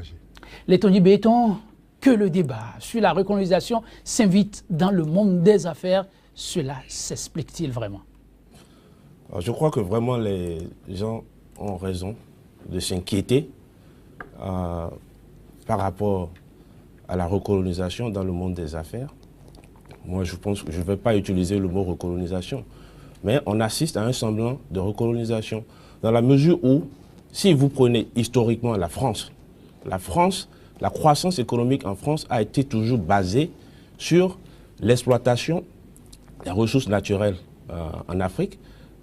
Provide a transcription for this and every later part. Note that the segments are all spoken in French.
partagé. Letton Béton, que le débat sur la recolonisation s'invite dans le monde des affaires, cela s'explique-t-il vraiment? Alors, je crois que vraiment les gens ont raison de s'inquiéter par rapport à la recolonisation dans le monde des affaires. Moi, je pense que je ne vais pas utiliser le mot recolonisation, mais on assiste à un semblant de recolonisation, dans la mesure où, si vous prenez historiquement la France, la croissance économique en France a été toujours basée sur l'exploitation des ressources naturelles en Afrique,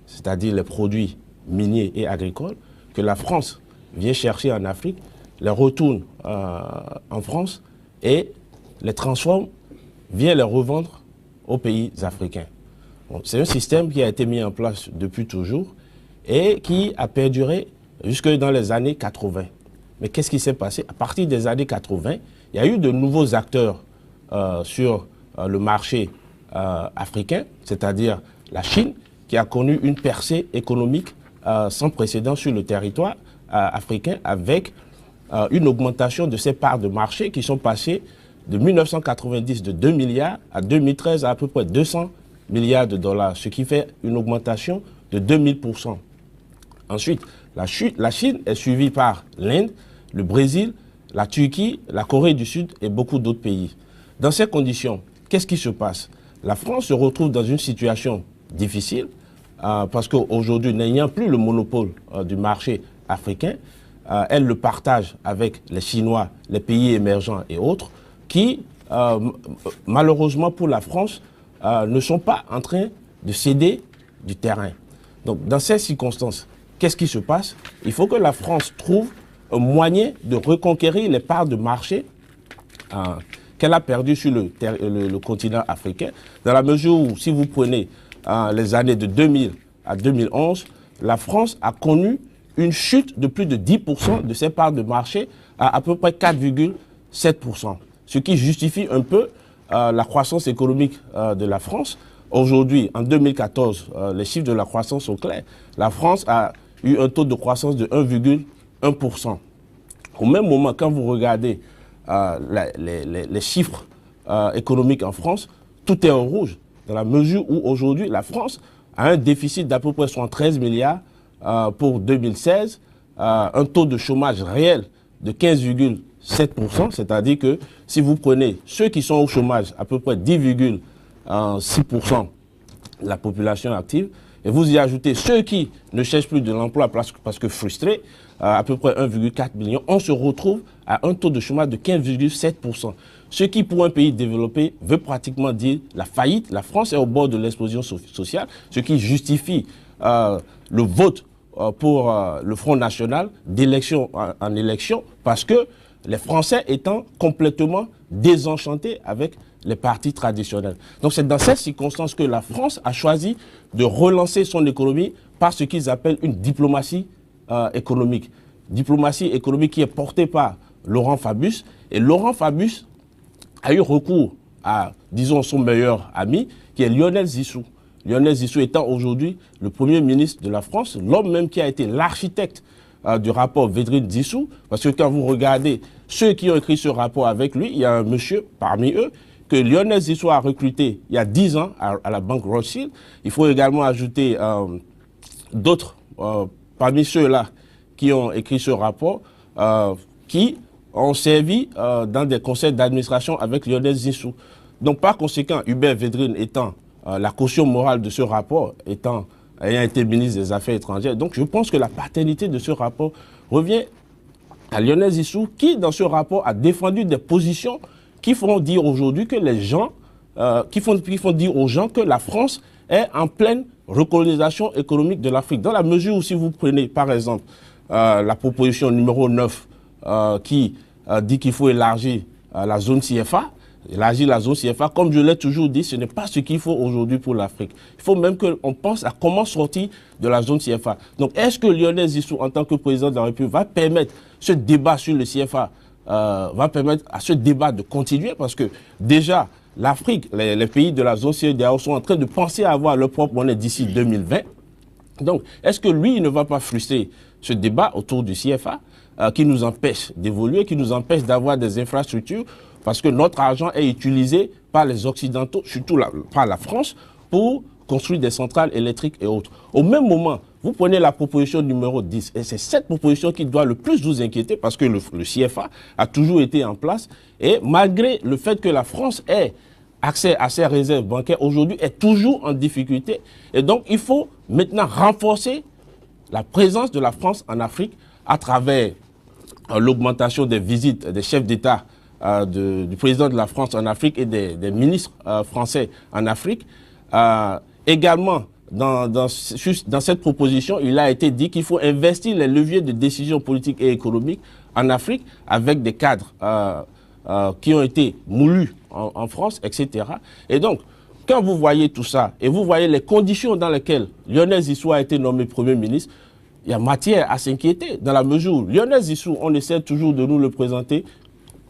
c'est-à-dire les produits miniers et agricoles, que la France vient chercher en Afrique, les retourne en France et les transforme, vient les revendre aux pays africains. Bon, c'est un système qui a été mis en place depuis toujours et qui a perduré jusque dans les années 80. Mais qu'est-ce qui s'est passé? À partir des années 80, il y a eu de nouveaux acteurs sur le marché africain, c'est-à-dire la Chine, qui a connu une percée économique sans précédent sur le territoire africain, avec une augmentation de ses parts de marché qui sont passées de 1990 de 2 milliards à 2013 à peu près 200 milliards de dollars, ce qui fait une augmentation de 2000%. Ensuite, la Chine est suivie par l'Inde, le Brésil, la Turquie, la Corée du Sud et beaucoup d'autres pays. Dans ces conditions, qu'est-ce qui se passe? La France se retrouve dans une situation difficile parce qu'aujourd'hui, n'ayant plus le monopole du marché africain, elle le partage avec les Chinois, les pays émergents et autres, qui, malheureusement pour la France, ne sont pas en train de céder du terrain. Donc, dans ces circonstances, qu'est-ce qui se passe? Il faut que la France trouve un moyen de reconquérir les parts de marché qu'elle a perdues sur le continent africain, dans la mesure où, si vous prenez les années de 2000 à 2011, la France a connu une chute de plus de 10% de ses parts de marché à peu près 4,7%. Ce qui justifie un peu la croissance économique de la France. Aujourd'hui, en 2014, les chiffres de la croissance sont clairs. La France a eu un taux de croissance de 1,1%. Au même moment, quand vous regardez les chiffres économiques en France, tout est en rouge, dans la mesure où aujourd'hui, la France a un déficit d'à peu près 73 milliards pour 2016, un taux de chômage réel de 15,7%, c'est-à-dire que si vous prenez ceux qui sont au chômage, à peu près 10,6% de la population active, et vous y ajoutez ceux qui ne cherchent plus de l'emploi parce que frustrés, à peu près 1,4 million, on se retrouve à un taux de chômage de 15,7%. Ce qui, pour un pays développé, veut pratiquement dire la faillite. La France est au bord de l'explosion sociale, ce qui justifie le vote pour le Front National d'élection en élection, parce que les Français étant complètement désenchantés avec les partis traditionnels. Donc c'est dans ces circonstances que la France a choisi de relancer son économie par ce qu'ils appellent une diplomatie économique. Diplomatie économique qui est portée par Laurent Fabius. Et Laurent Fabius a eu recours à, disons, son meilleur ami, qui est Lionel Zinsou. Lionel Zinsou étant aujourd'hui le Premier ministre de la France, l'homme même qui a été l'architecte du rapport Védrine-Zinsou, parce que quand vous regardez ceux qui ont écrit ce rapport avec lui, il y a un monsieur parmi eux que Lionel Zinsou a recruté il y a 10 ans à la banque Rothschild. Il faut également ajouter d'autres parmi ceux-là qui ont écrit ce rapport, qui ont servi dans des conseils d'administration avec Lionel Zinsou. Donc par conséquent, Hubert Védrine étant la caution morale de ce rapport, ayant été ministre des Affaires étrangères, donc je pense que la paternité de ce rapport revient à Lionel Zinsou, qui dans ce rapport a défendu des positions qui font dire aujourd'hui que les gens, qui font dire aux gens que la France est en pleine recolonisation économique de l'Afrique. Dans la mesure où, si vous prenez par exemple la proposition numéro 9 qui dit qu'il faut élargir la zone CFA, élargir la zone CFA, comme je l'ai toujours dit, ce n'est pas ce qu'il faut aujourd'hui pour l'Afrique. Il faut même qu'on pense à comment sortir de la zone CFA. Donc est-ce que Lionel Zinsou, en tant que président de la République, va permettre ce débat sur le CFA, va permettre à ce débat de continuer? Parce que déjà, l'Afrique, les pays de la zone CEDEAO sont en train de penser à avoir leur propre monnaie d'ici 2020. Donc, est-ce que lui, il ne va pas frustrer ce débat autour du CFA? qui nous empêchent d'évoluer, qui nous empêchent d'avoir des infrastructures, parce que notre argent est utilisé par les Occidentaux, surtout par la France, pour construire des centrales électriques et autres. Au même moment, vous prenez la proposition numéro 10, et c'est cette proposition qui doit le plus nous inquiéter, parce que le CFA a toujours été en place, et malgré le fait que la France ait accès à ses réserves bancaires, aujourd'hui est toujours en difficulté. Et donc, il faut maintenant renforcer la présence de la France en Afrique à travers l'augmentation des visites des chefs d'État du président de la France en Afrique et des ministres français en Afrique. Également, dans cette proposition, il a été dit qu'il faut investir les leviers de décision politique et économique en Afrique avec des cadres qui ont été moulus en France, etc. Et donc, quand vous voyez tout ça, et vous voyez les conditions dans lesquelles Lionel Zissou a été nommé Premier ministre, il y a matière à s'inquiéter, dans la mesure où Lionel Zissou, on essaie toujours de nous le présenter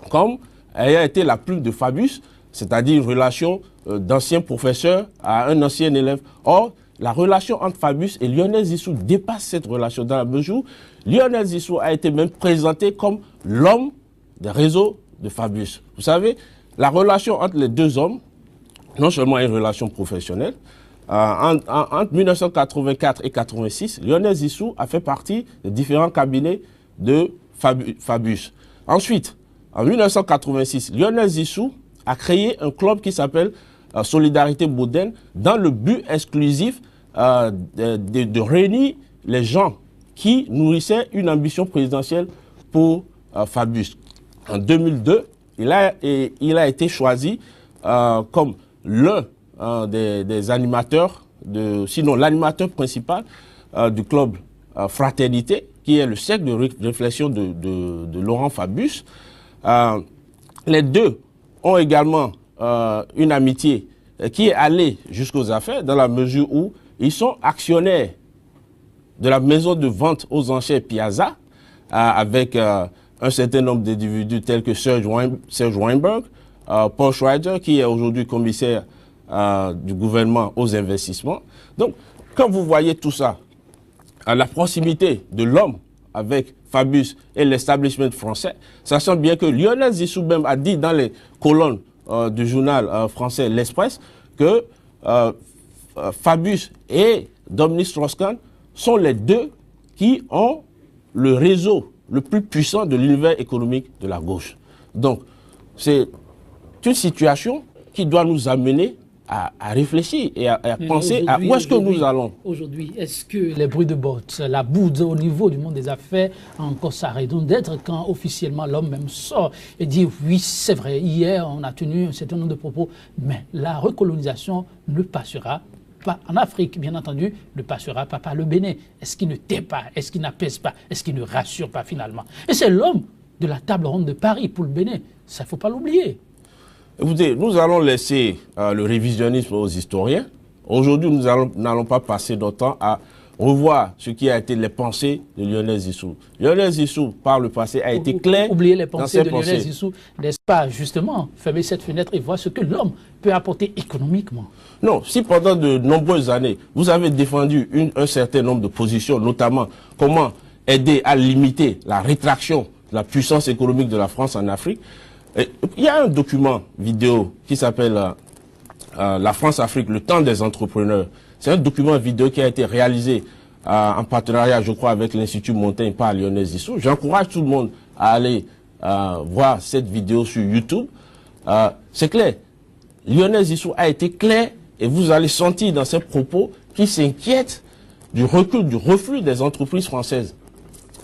comme ayant été la plume de Fabius, c'est-à-dire une relation d'ancien professeur à un ancien élève. Or, la relation entre Fabius et Lionel Zissou dépasse cette relation, dans la mesure où Lionel Zissou a été même présenté comme l'homme des réseaux de Fabius. Vous savez, la relation entre les deux hommes, non seulement une relation professionnelle, entre 1984 et 1986, Lionel Zissou a fait partie des différents cabinets de Fabius. Ensuite, en 1986, Lionel Zissou a créé un club qui s'appelle Solidarité Moderne dans le but exclusif de réunir les gens qui nourrissaient une ambition présidentielle pour Fabius. En 2002, il a été choisi comme l'un des animateurs, sinon l'animateur principal du club Fraternité, qui est le cercle de réflexion de Laurent Fabius. Les deux ont également une amitié qui est allée jusqu'aux affaires, dans la mesure où ils sont actionnaires de la maison de vente aux enchères Piazza, avec un certain nombre d'individus tels que Serge Weinberg, Paul Schweizer, qui est aujourd'hui commissaire du gouvernement aux investissements. Donc, quand vous voyez tout ça, à la proximité de l'homme avec Fabius et l'establishment français, sachant bien que Lionel Zissou même a dit dans les colonnes du journal français L'Express que Fabius et Dominique Strauss-Kahn sont les deux qui ont le réseau le plus puissant de l'univers économique de la gauche. Donc, c'est une situation qui doit nous amener à réfléchir et à penser à où est-ce que nous allons. Aujourd'hui, est-ce que les bruits de bottes, la bourde au niveau du monde des affaires a encore sa raison d'être quand officiellement l'homme même sort et dit oui, c'est vrai, hier on a tenu un certain nombre de propos, mais la recolonisation ne passera pas en Afrique, bien entendu, ne passera pas par le Bénin. Est-ce qu'il ne tait pas? Est-ce qu'il n'apaise pas? Est-ce qu'il ne rassure pas finalement? Et c'est l'homme de la table ronde de Paris pour le Bénin. Ça, il ne faut pas l'oublier. Écoutez, nous allons laisser le révisionnisme aux historiens. Aujourd'hui, nous n'allons pas passer notre temps à revoir ce qui a été les pensées de Lionel Zissou. Lionel Zissou, par le passé, a été clair. Oubliez les pensées de Lionel Zissou, n'est-ce pas, justement, fermer cette fenêtre et voir ce que l'homme peut apporter économiquement. Non, si pendant de nombreuses années, vous avez défendu un certain nombre de positions, notamment comment aider à limiter la rétraction de la puissance économique de la France en Afrique, il y a un document vidéo qui s'appelle La France-Afrique, le temps des entrepreneurs. C'est un document vidéo qui a été réalisé en partenariat, je crois, avec l'Institut Montaigne par Lionel Zissou. J'encourage tout le monde à aller voir cette vidéo sur YouTube. C'est clair, Lionel Zissou a été clair et vous allez sentir dans ses propos qu'il s'inquiète du recul, du reflux des entreprises françaises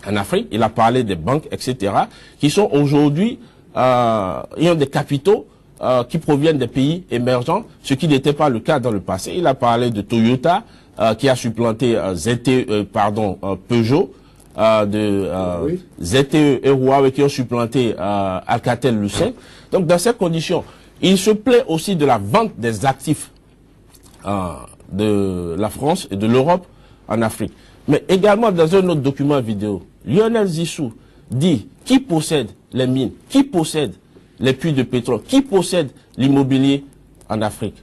en Afrique. Il a parlé des banques, etc., qui sont aujourd'hui ayant des capitaux qui proviennent des pays émergents, ce qui n'était pas le cas dans le passé. Il a parlé de Toyota, qui a supplanté Peugeot, ZTE et Huawei qui ont supplanté Alcatel-Lucent. Donc dans ces conditions, il se plaît aussi de la vente des actifs de la France et de l'Europe en Afrique. Mais également dans un autre document vidéo, Lionel Zissou dit qui possède les mines, qui possède les puits de pétrole, qui possède l'immobilier en Afrique.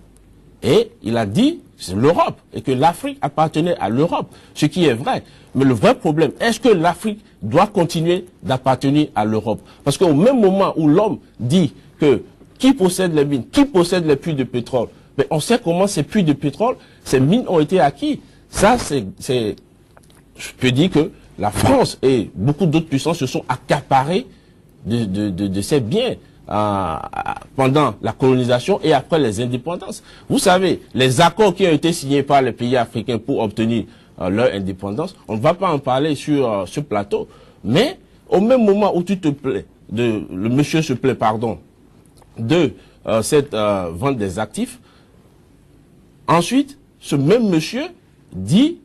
Et il a dit c'est l'Europe et que l'Afrique appartenait à l'Europe, ce qui est vrai. Mais le vrai problème, est-ce que l'Afrique doit continuer d'appartenir à l'Europe? Parce qu'au même moment où l'homme dit que qui possède les mines, qui possède les puits de pétrole, mais on sait comment ces puits de pétrole, ces mines ont été acquis. Ça, je peux dire que la France et beaucoup d'autres puissances se sont accaparées de ces biens pendant la colonisation et après les indépendances. Vous savez, les accords qui ont été signés par les pays africains pour obtenir leur indépendance, on ne va pas en parler sur ce plateau, mais au même moment où tu te plais, le monsieur se plaît, pardon, de cette vente des actifs, ensuite, ce même monsieur dit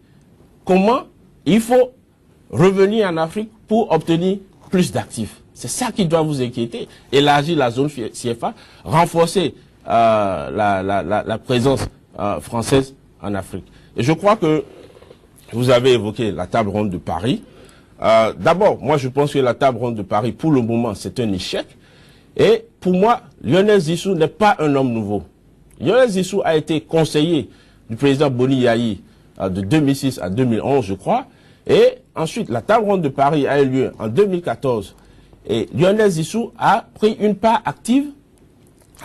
comment il faut revenir en Afrique pour obtenir plus d'actifs. C'est ça qui doit vous inquiéter. Élargir la zone CFA, renforcer la présence française en Afrique. Et je crois que vous avez évoqué la table ronde de Paris. D'abord, moi je pense que la table ronde de Paris, pour le moment, c'est un échec. Et pour moi, Lionel Zissou n'est pas un homme nouveau. Lionel Zissou a été conseiller du président Boni Yayi de 2006 à 2011, je crois. Et ensuite, la table ronde de Paris a eu lieu en 2014. Et Lionel Zissou a pris une part active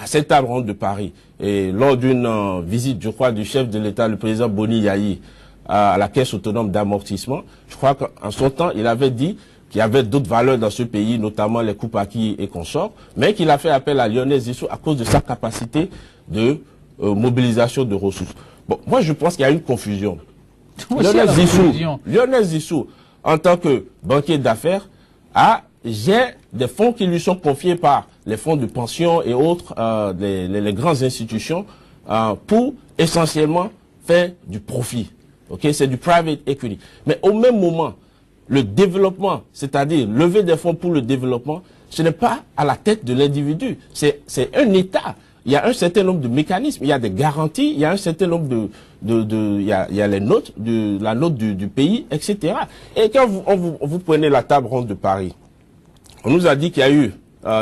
à cette table ronde de Paris. Et lors d'une visite, je crois, du chef de l'État, le président Boni Yayi, à la Caisse autonome d'amortissement, je crois qu'en son temps, il avait dit qu'il y avait d'autres valeurs dans ce pays, notamment les coupes acquis et consorts, mais qu'il a fait appel à Lionel Zissou à cause de sa capacité de mobilisation de ressources. Bon, moi, je pense qu'il y a une confusion. Lionel Zissou, en tant que banquier d'affaires, gère des fonds qui lui sont confiés par les fonds de pension et autres, les grandes institutions, pour essentiellement faire du profit. Okay? C'est du private equity. Mais au même moment, le développement, c'est-à-dire lever des fonds pour le développement, ce n'est pas à la tête de l'individu. C'est un État. Il y a un certain nombre de mécanismes, il y a des garanties, il y a un certain nombre il y a les notes, la note du pays, etc. Et quand vous prenez la table ronde de Paris, on nous a dit qu'il y a eu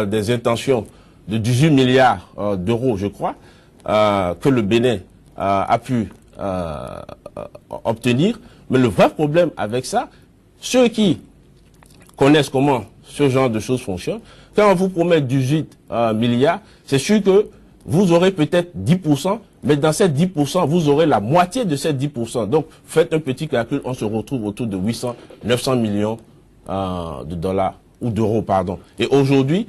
des intentions de 18 milliards d'euros, je crois, que le Bénin a pu obtenir. Mais le vrai problème avec ça, ceux qui connaissent comment ce genre de choses fonctionne, quand on vous promet 18 milliards, c'est sûr que vous aurez peut-être 10%, mais dans ces 10%, vous aurez la moitié de ces 10%. Donc, faites un petit calcul, on se retrouve autour de 800, 900 millions de dollars, ou d'euros, pardon. Et aujourd'hui,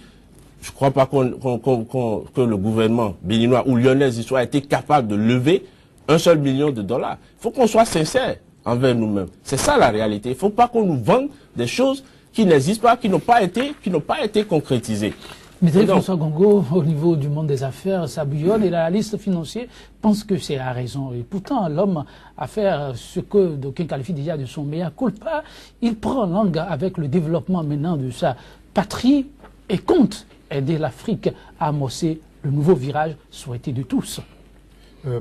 je ne crois pas que le gouvernement béninois ou Lionel Zissou a été capable de lever $1 seul million. Il faut qu'on soit sincère envers nous-mêmes. C'est ça la réalité. Il ne faut pas qu'on nous vende des choses qui n'existent pas, qui n'ont pas été concrétisées. Mais François Gongo, au niveau du monde des affaires, ça bouillonne et l'analyste financier pense que c'est à raison. Et pourtant, l'homme a fait ce que d'aucuns qualifient déjà de son mea culpa. Il prend langue avec le développement maintenant de sa patrie et compte aider l'Afrique à amorcer le nouveau virage souhaité de tous.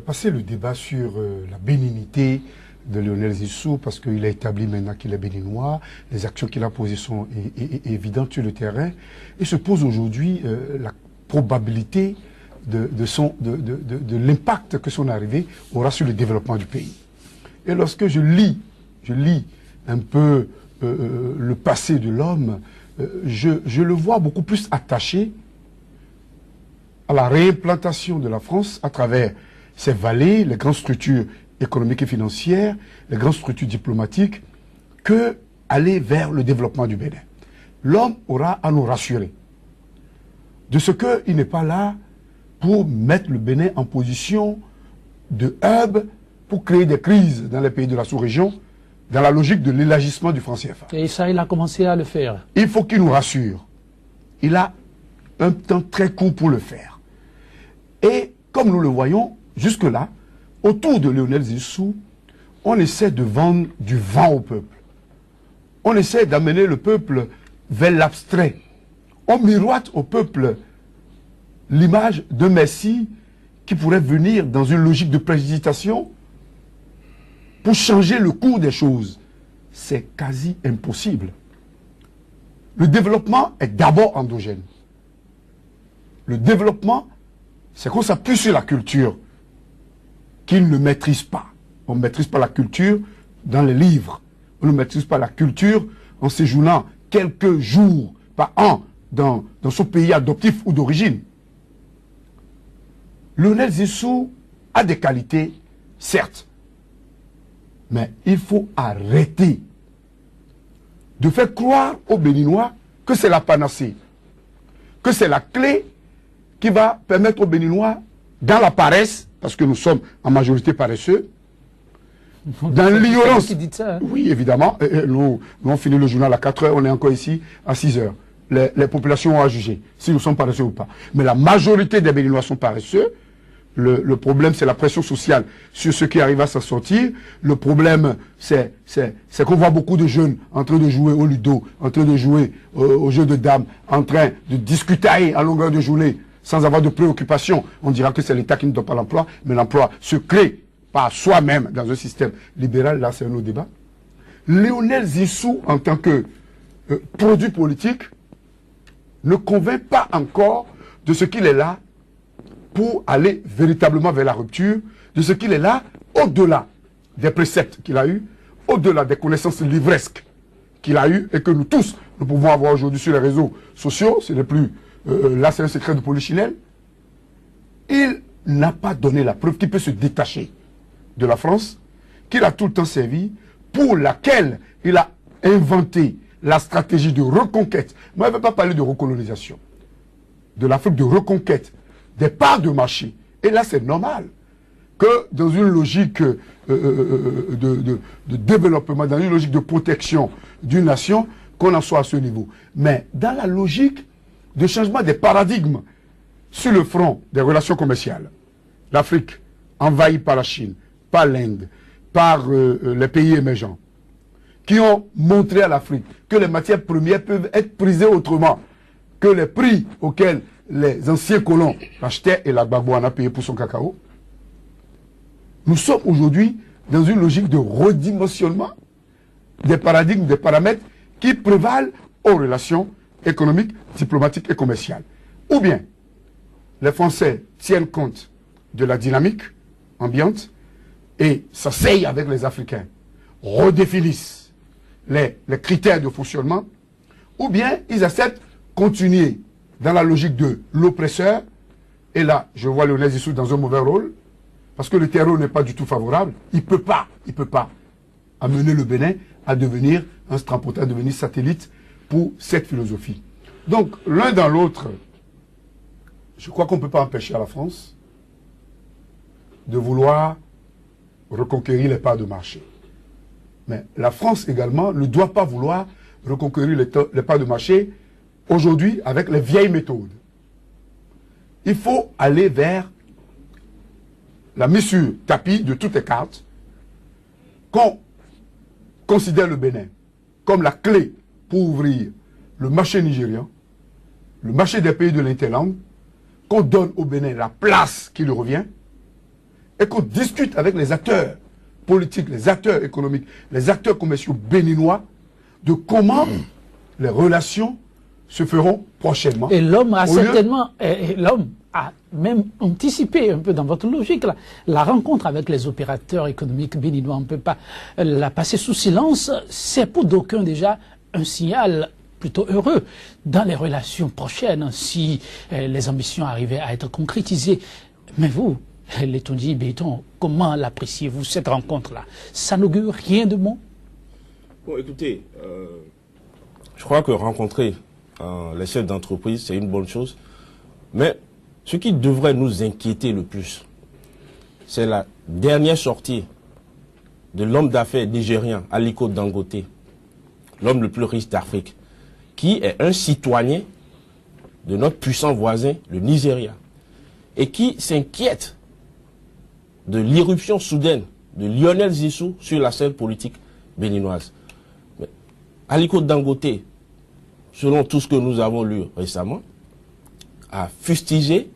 Passer le débat sur la bénignité de Lionel Zissou, parce qu'il a établi maintenant qu'il est béninois, les actions qu'il a posées sont évidentes sur le terrain, et se pose aujourd'hui la probabilité de l'impact que son arrivée aura sur le développement du pays. Et lorsque je lis un peu le passé de l'homme, je le vois beaucoup plus attaché à la réimplantation de la France à travers ses vallées, les grandes structures économiques et financières, les grandes structures diplomatiques, que aller vers le développement du Bénin. L'homme aura à nous rassurer de ce qu'il n'est pas là pour mettre le Bénin en position de hub pour créer des crises dans les pays de la sous-région, dans la logique de l'élargissement du franc CFA. Et ça, il a commencé à le faire. Il faut qu'il nous rassure. Il a un temps très court pour le faire. Et comme nous le voyons, jusque-là, autour de Lionel Zissou, on essaie de vendre du vent au peuple. On essaie d'amener le peuple vers l'abstrait. On miroite au peuple l'image d'un Messie qui pourrait venir dans une logique de précipitation pour changer le cours des choses. C'est quasi impossible. Le développement est d'abord endogène. Le développement, c'est qu'on s'appuie sur la culture. qu'ils ne maîtrisent pas. On ne maîtrise pas la culture dans les livres. On ne maîtrise pas la culture en séjournant quelques jours par an dans son pays adoptif ou d'origine. Lionel Zinsou a des qualités, certes, mais il faut arrêter de faire croire aux Béninois que c'est la panacée, que c'est la clé qui va permettre aux Béninois, dans la paresse, parce que nous sommes en majorité paresseux, dans l'ignorance. Hein? Oui, évidemment. Nous on finit le journal à 4 heures, on est encore ici à 6 heures. Les populations ont à juger si nous sommes paresseux ou pas. Mais la majorité des Béninois sont paresseux. Le problème, c'est la pression sociale sur ceux qui arrivent à s'en sortir. Le problème, c'est qu'on voit beaucoup de jeunes en train de jouer au ludo, en train de jouer au jeu de dames, en train de discuter à longueur de journée, sans avoir de préoccupation. On dira que c'est l'État qui ne donne pas l'emploi, mais l'emploi se crée par soi-même dans un système libéral. Là, c'est un autre débat. Lionel Zinsou, en tant que produit politique, ne convainc pas encore de ce qu'il est là pour aller véritablement vers la rupture, de ce qu'il est là au-delà des préceptes qu'il a eus, au-delà des connaissances livresques qu'il a eues et que nous tous, nous pouvons avoir aujourd'hui sur les réseaux sociaux. Ce n'est plus, là c'est un secret de polichinelle. Il n'a pas donné la preuve qu'il peut se détacher de la France, qu'il a tout le temps servi, pour laquelle il a inventé la stratégie de reconquête. Moi, je ne veux pas parler de recolonisation. De l'Afrique de reconquête, des parts de marché. Et là, c'est normal que dans une logique de développement, dans une logique de protection d'une nation, qu'on en soit à ce niveau. Mais dans la logique de changement des paradigmes sur le front des relations commerciales, l'Afrique envahie par la Chine, par l'Inde, par les pays émergents, qui ont montré à l'Afrique que les matières premières peuvent être prisées autrement, que les prix auxquels les anciens colons achetaient et la Gbagbo en a payé pour son cacao. Nous sommes aujourd'hui dans une logique de redimensionnement des paradigmes, des paramètres qui prévalent aux relations économiques, diplomatiques et commerciales. Ou bien, les Français tiennent compte de la dynamique ambiante et s'asseyent avec les Africains, redéfinissent les critères de fonctionnement, ou bien ils acceptent continuer dans la logique de l'oppresseur. Et là, je vois Lionel Zinsou dans un mauvais rôle, parce que le terreau n'est pas du tout favorable. Il ne peut pas amener le Bénin à devenir un strapotin, à devenir satellite pour cette philosophie. Donc, l'un dans l'autre, je crois qu'on ne peut pas empêcher à la France de vouloir reconquérir les parts de marché. Mais la France également ne doit pas vouloir reconquérir les parts de marché aujourd'hui avec les vieilles méthodes. Il faut aller vers la mise sur tapis de toutes les cartes, qu'on considère le Bénin comme la clé pour ouvrir le marché nigérian, le marché des pays de l'interlangue, qu'on donne au Bénin la place qui lui revient et qu'on discute avec les acteurs politiques, les acteurs économiques, les acteurs commerciaux béninois de comment les relations se feront prochainement. Et l'homme a certainement, l'homme a même anticipé un peu dans votre logique la rencontre avec les opérateurs économiques béninois. On ne peut pas la passer sous silence. C'est pour d'aucuns déjà un signal plutôt heureux dans les relations prochaines si les ambitions arrivaient à être concrétisées. Mais vous, les Tondi Béton, comment l'appréciez-vous cette rencontre-là? Ça n'augure rien de bon? Bon, écoutez, je crois que rencontrer les chefs d'entreprise, c'est une bonne chose. Mais ce qui devrait nous inquiéter le plus, c'est la dernière sortie de l'homme d'affaires nigérien, Aliko Dangote, l'homme le plus riche d'Afrique, qui est un citoyen de notre puissant voisin, le Nigeria, et qui s'inquiète de l'irruption soudaine de Lionel Zinsou sur la scène politique béninoise. Mais Aliko Dangote, selon tout ce que nous avons lu récemment, a fustigé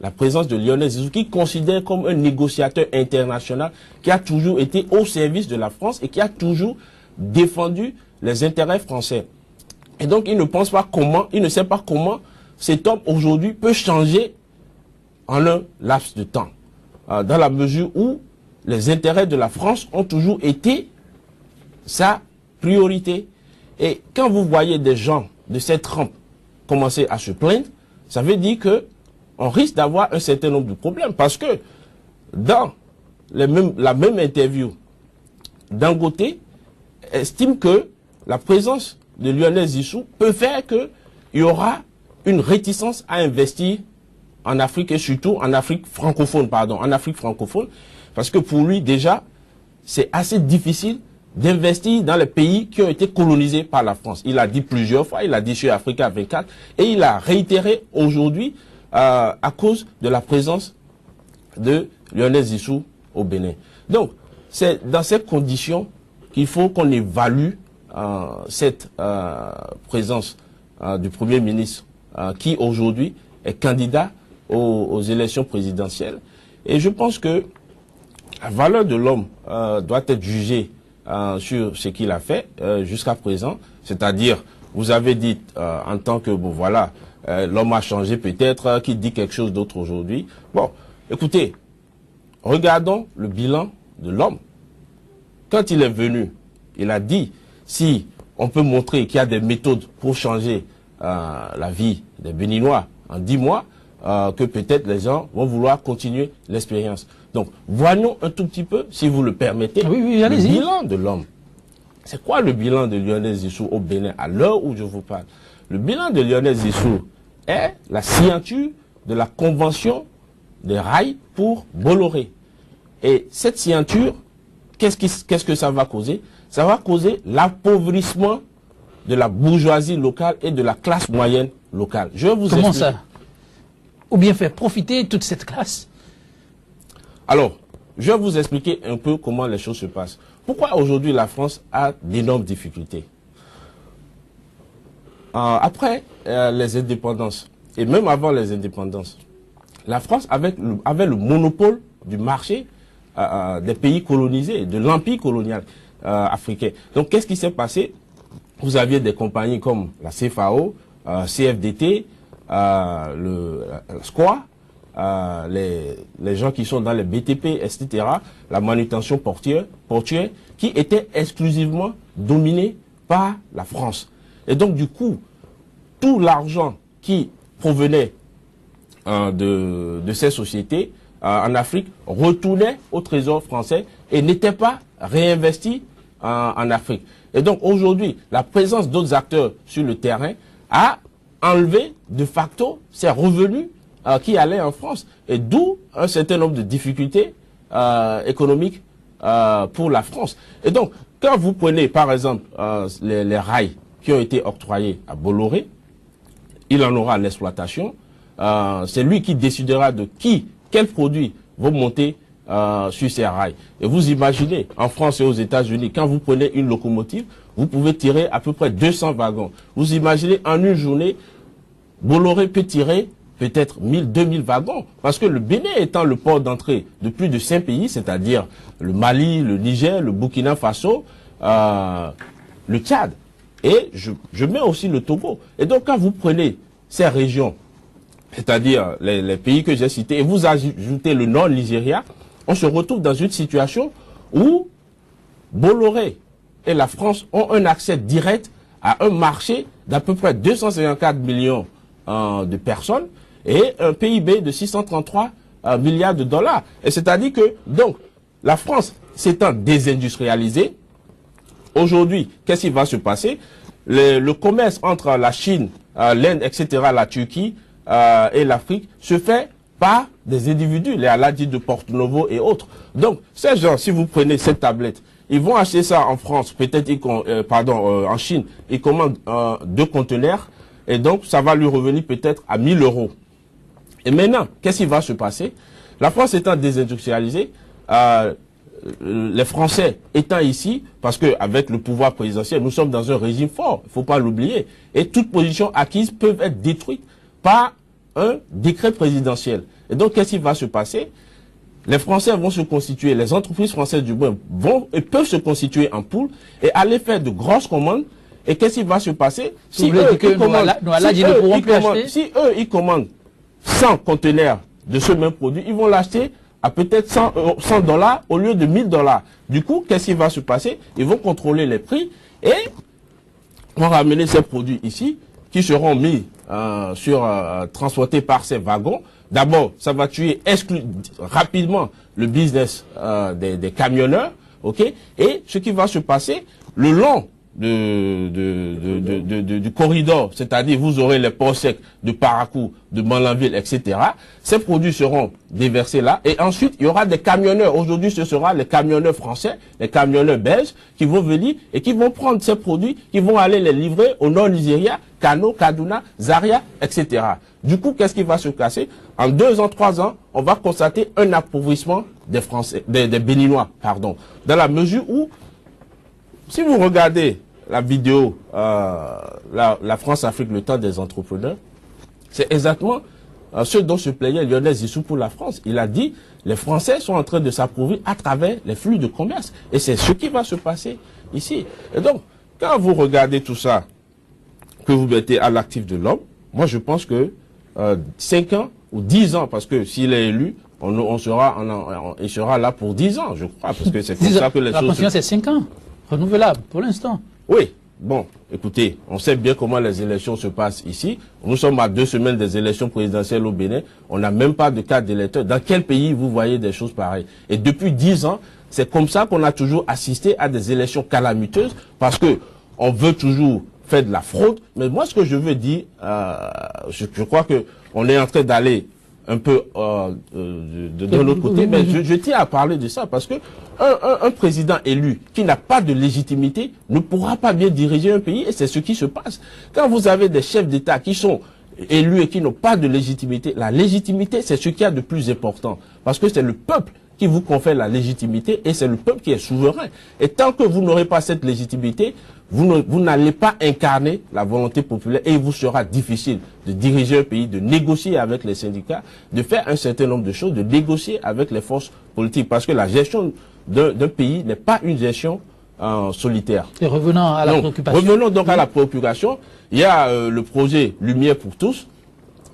la présence de Lionel Zinsou, qui considère comme un négociateur international qui a toujours été au service de la France et qui a toujours défendu les intérêts français. Et donc il ne pense pas comment, il ne sait pas comment cet homme aujourd'hui peut changer en un laps de temps. dans la mesure où les intérêts de la France ont toujours été sa priorité. Et quand vous voyez des gens de cette trempe commencer à se plaindre, ça veut dire que on risque d'avoir un certain nombre de problèmes. Parce que dans la même interview, Dangote estime que la présence de Lionel Zinsou peut faire qu'il y aura une réticence à investir en Afrique et surtout en Afrique francophone, parce que pour lui déjà, c'est assez difficile d'investir dans les pays qui ont été colonisés par la France. Il a dit plusieurs fois, il a dit sur Africa 24 et il a réitéré aujourd'hui à cause de la présence de Lionel Zinsou au Bénin. Donc, c'est dans ces conditions qu'il faut qu'on évalue cette présence du Premier ministre qui aujourd'hui est candidat aux élections présidentielles. Et je pense que la valeur de l'homme doit être jugée sur ce qu'il a fait jusqu'à présent. C'est-à-dire, vous avez dit en tant que, bon voilà, l'homme a changé peut-être, qui dit quelque chose d'autre aujourd'hui. Bon, écoutez, regardons le bilan de l'homme. Quand il est venu, il a dit, si on peut montrer qu'il y a des méthodes pour changer la vie des Béninois en 10 mois, que peut-être les gens vont vouloir continuer l'expérience. Donc, voyons un tout petit peu, si vous le permettez, le bilan de l'homme. C'est quoi le bilan de Lionel Zinsou au Bénin à l'heure où je vous parle? Le bilan de Lionel Zinsou est la signature de la convention des rails pour Bolloré. Et cette signature, qu'est-ce que ça va causer? Ça va causer l'appauvrissement de la bourgeoisie locale et de la classe moyenne locale. Je vais vous expliquer. Comment ça? Ou bien faire profiter toute cette classe? Alors, je vais vous expliquer un peu comment les choses se passent. Pourquoi aujourd'hui la France a d'énormes difficultés? Après les indépendances, et même avant les indépendances, la France avait le monopole du marché des pays colonisés, de l'empire colonial africain. Donc, qu'est-ce qui s'est passé? Vous aviez des compagnies comme la CFAO, CFDT, la SCOA, les gens qui sont dans les BTP, etc., la manutention portuaire, qui étaient exclusivement dominés par la France. Et donc, du coup, tout l'argent qui provenait de ces sociétés en Afrique retournait au trésor français et n'était pas réinvesti en Afrique. Et donc, aujourd'hui, la présence d'autres acteurs sur le terrain a enlevé de facto ces revenus qui allaient en France. Et d'où un certain nombre de difficultés économiques pour la France. Et donc, quand vous prenez, par exemple, les rails qui ont été octroyés à Bolloré, il en aura l'exploitation. C'est lui qui décidera de quels produits vont monter sur ces rails. Et vous imaginez, en France et aux États-Unis, quand vous prenez une locomotive, vous pouvez tirer à peu près 200 wagons. Vous imaginez, en une journée, Bolloré peut tirer peut-être 1000, 2000 wagons. Parce que le Bénin étant le port d'entrée de plus de 5 pays, c'est-à-dire le Mali, le Niger, le Burkina Faso, le Tchad. Et je mets aussi le Togo. Et donc, quand vous prenez ces régions, c'est-à-dire les pays que j'ai cités, et vous ajoutez le nord Nigeria, on se retrouve dans une situation où Bolloré et la France ont un accès direct à un marché d'à peu près 254 millions de personnes et un PIB de 633 milliards de dollars. Et c'est-à-dire que, donc, la France s'étant désindustrialisée, aujourd'hui, qu'est-ce qui va se passer? Le commerce entre la Chine, l'Inde, etc., la Turquie et l'Afrique se fait par des individus, les Aladji de Porto Novo et autres. Donc, ces gens, si vous prenez cette tablette, ils vont acheter ça en France, peut-être, en Chine, ils commandent 2 conteneurs, et donc ça va lui revenir peut-être à 1000 €. Et maintenant, qu'est-ce qui va se passer? La France étant désindustrialisée, les Français étant ici, parce qu'avec le pouvoir présidentiel, nous sommes dans un régime fort, il ne faut pas l'oublier, et toutes positions acquises peuvent être détruites par un décret présidentiel. Et donc, qu'est-ce qui va se passer? Les Français vont se constituer, les entreprises françaises du moins vont et peuvent se constituer en pool et aller faire de grosses commandes. Et qu'est-ce qui va se passer? Si eux, ils commandent 100 conteneurs de ce même produit, ils vont l'acheter à peut-être 100 dollars au lieu de 1000 dollars. Du coup, qu'est-ce qui va se passer? Ils vont contrôler les prix et vont ramener ces produits ici qui seront mis transportés par ces wagons. D'abord, ça va tuer rapidement le business des camionneurs, ok? Et ce qui va se passer le long du corridor, c'est-à-dire vous aurez les ports secs de Parakou, de Manlanville, etc. Ces produits seront déversés là et ensuite il y aura des camionneurs. Aujourd'hui ce sera les camionneurs français, les camionneurs belges qui vont venir et qui vont prendre ces produits, qui vont aller les livrer au nord Nigeria, Kano, Kaduna, Zaria, etc. Du coup, qu'est-ce qui va se casser? En 2 ans, 3 ans, on va constater un appauvrissement des Français, des Béninois, pardon, dans la mesure où si vous regardez la vidéo, la France-Afrique, le temps des entrepreneurs, c'est exactement ce dont se plaignait Lionel Zissou pour la France. Il a dit, les Français sont en train de s'appauvrir à travers les flux de commerce. Et c'est ce qui va se passer ici. Et donc, quand vous regardez tout ça, que vous mettez à l'actif de l'homme, moi je pense que 5 ans ou 10 ans, parce que s'il est élu, il sera là pour 10 ans, je crois, parce que c'est comme ça que les choses... La confiance c'est 5 ans. Renouvelable pour l'instant. Oui, bon, écoutez, on sait bien comment les élections se passent ici. Nous sommes à 2 semaines des élections présidentielles au Bénin. On n'a même pas de carte d'électeur. Dans quel pays vous voyez des choses pareilles? Et depuis 10 ans, c'est comme ça qu'on a toujours assisté à des élections calamiteuses parce que on veut toujours faire de la fraude. Mais moi, ce que je veux dire, je crois que on est en train d'aller un peu de l'autre côté, mais je tiens à parler de ça parce que un président élu qui n'a pas de légitimité ne pourra pas bien diriger un pays et c'est ce qui se passe. Quand vous avez des chefs d'État qui sont élus et qui n'ont pas de légitimité, la légitimité c'est ce qu'il y a de plus important parce que c'est le peuple qui vous confère la légitimité et c'est le peuple qui est souverain. Et tant que vous n'aurez pas cette légitimité, vous n'allez pas incarner la volonté populaire et il vous sera difficile de diriger un pays, de négocier avec les syndicats, de faire un certain nombre de choses, de négocier avec les forces politiques. Parce que la gestion d'un pays n'est pas une gestion solitaire. Et revenons à la préoccupation. Revenons donc à la préoccupation. Il y a le projet Lumière pour tous.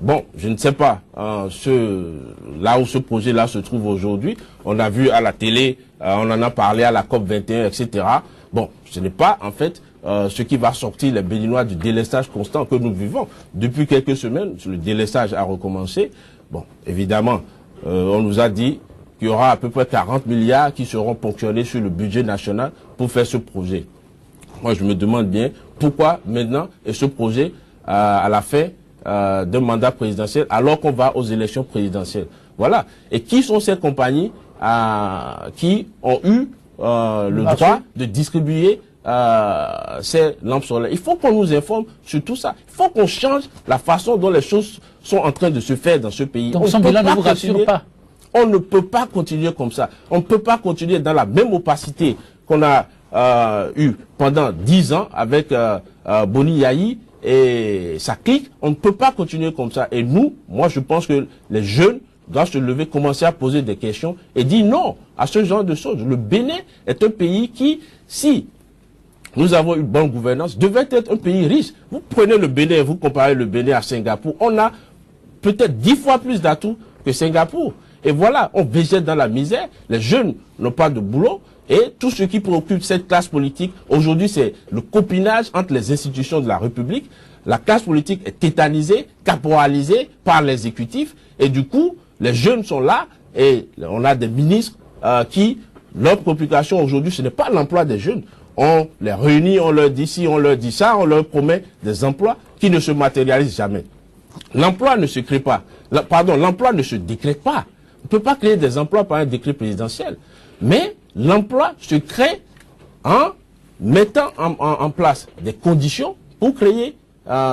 Bon, je ne sais pas là où ce projet-là se trouve aujourd'hui. On a vu à la télé, on en a parlé à la COP 21, etc. Bon, ce n'est pas en fait ce qui va sortir les Béninois du délestage constant que nous vivons. Depuis quelques semaines, le délestage a recommencé. Bon, évidemment, on nous a dit qu'il y aura à peu près 40 milliards qui seront ponctionnés sur le budget national pour faire ce projet. Moi, je me demande bien pourquoi maintenant est ce projet à la fin d'un mandat présidentiel alors qu'on va aux élections présidentielles. Voilà. Et qui sont ces compagnies qui ont eu le droit de distribuer ces lampes solaires? Il faut qu'on nous informe sur tout ça. Il faut qu'on change la façon dont les choses sont en train de se faire dans ce pays. Donc son bilan ne vous rassure pas? On ne peut pas continuer comme ça. On ne peut pas continuer dans la même opacité qu'on a eu pendant 10 ans avec Boni Yayi et sa clique. On ne peut pas continuer comme ça. Et nous, moi je pense que les jeunes doivent se lever, commencer à poser des questions et dire non à ce genre de choses. Le Bénin est un pays qui, si nous avons une bonne gouvernance, devait être un pays riche. Vous prenez le Bénin, vous comparez le Bénin à Singapour, on a peut-être 10 fois plus d'atouts que Singapour. Et voilà, on végète dans la misère, les jeunes n'ont pas de boulot, et tout ce qui préoccupe cette classe politique, aujourd'hui, c'est le copinage entre les institutions de la République. La classe politique est tétanisée, caporalisée par l'exécutif, et du coup, les jeunes sont là, et on a des ministres qui, leur préoccupation aujourd'hui, ce n'est pas l'emploi des jeunes. On les réunit, on leur dit ci, on leur dit ça, on leur promet des emplois qui ne se matérialisent jamais. L'emploi ne se crée pas. L'emploi ne se décrète pas. On ne peut pas créer des emplois par un décret présidentiel. Mais l'emploi se crée en mettant en place des conditions pour créer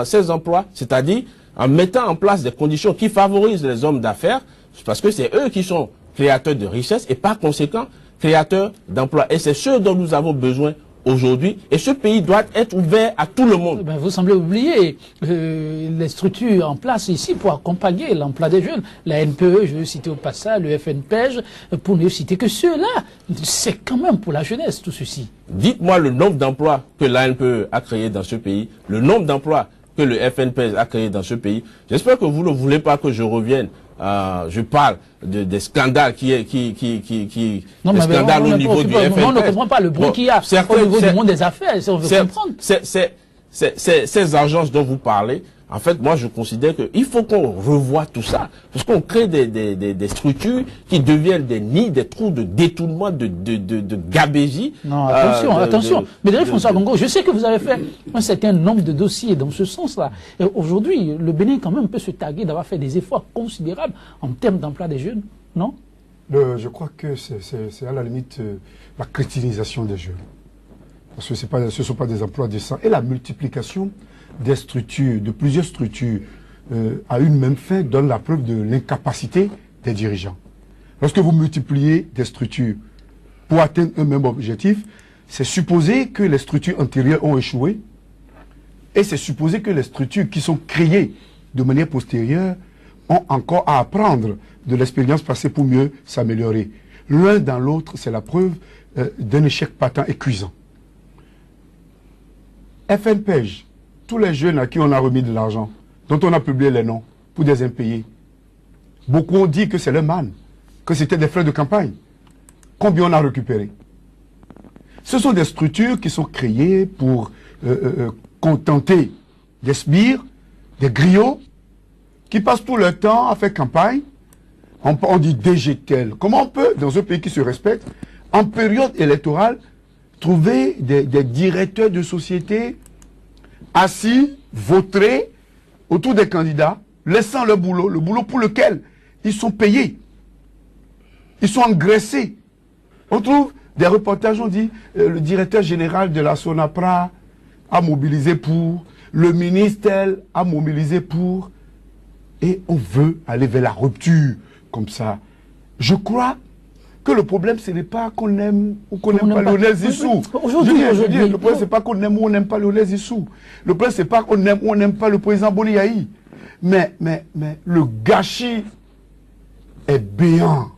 ces emplois, c'est-à-dire en mettant en place des conditions qui favorisent les hommes d'affaires, parce que c'est eux qui sont créateurs de richesse et par conséquent créateurs d'emplois. Et c'est ce dont nous avons besoin aujourd'hui, et ce pays doit être ouvert à tout le monde. Ben, vous semblez oublier les structures en place ici pour accompagner l'emploi des jeunes. La NPE, je veux citer au passage, le FNPEJ, pour ne citer que ceux-là. C'est quand même pour la jeunesse, tout ceci. Dites-moi le nombre d'emplois que la NPE a créé dans ce pays, le nombre d'emplois que le FNPEJ a créé dans ce pays. J'espère que vous ne voulez pas que je revienne je parle des scandales non, mais scandales au niveau du FNPEJ. On ne comprend pas le bruit qu'il y a au niveau du monde des affaires, si on veut comprendre. Ces agences dont vous parlez, en fait, moi, je considère qu'il faut qu'on revoie tout ça. Parce qu'on crée des structures qui deviennent des nids, des trous de détournement, de gabégie. Non, attention. Mais François Bongo, je sais que vous avez fait un certain nombre de dossiers dans ce sens-là. Aujourd'hui, le Bénin, quand même, peut se targuer d'avoir fait des efforts considérables en termes d'emploi des jeunes, non? Je crois que c'est à la limite la crétinisation des jeunes. Parce que ce ne sont pas des emplois décents. Et la multiplication des structures, de plusieurs structures, à une même fin, donne la preuve de l'incapacité des dirigeants. Lorsque vous multipliez des structures pour atteindre un même objectif, c'est supposer que les structures antérieures ont échoué, et c'est supposer que les structures qui sont créées de manière postérieure ont encore à apprendre de l'expérience passée pour mieux s'améliorer. L'un dans l'autre, c'est la preuve d'un échec patent et cuisant. FNPEJ, tous les jeunes à qui on a remis de l'argent, dont on a publié les noms pour des impayés, beaucoup ont dit que c'est le man, que c'était des frais de campagne. Combien on a récupéré? Ce sont des structures qui sont créées pour contenter des sbires, des griots, qui passent tout leur temps à faire campagne. On dit DGTEL. Comment on peut, dans un pays qui se respecte, en période électorale, trouver des directeurs de sociétés assis, vautrés, autour des candidats, laissant le boulot pour lequel ils sont payés. Ils sont engraissés. On trouve des reportages, on dit, le directeur général de la Sonapra a mobilisé pour, le ministère a mobilisé pour, et on veut aller vers la rupture, comme ça. Je crois que le problème, ce n'est pas qu'on aime ou qu'on n'aime pas Lionel Zissou. Le problème, c'est pas qu'on aime ou on n'aime pas Lionel Zissou. Le problème, c'est pas qu'on aime ou on n'aime pas le président Boniaï. Mais le gâchis est béant.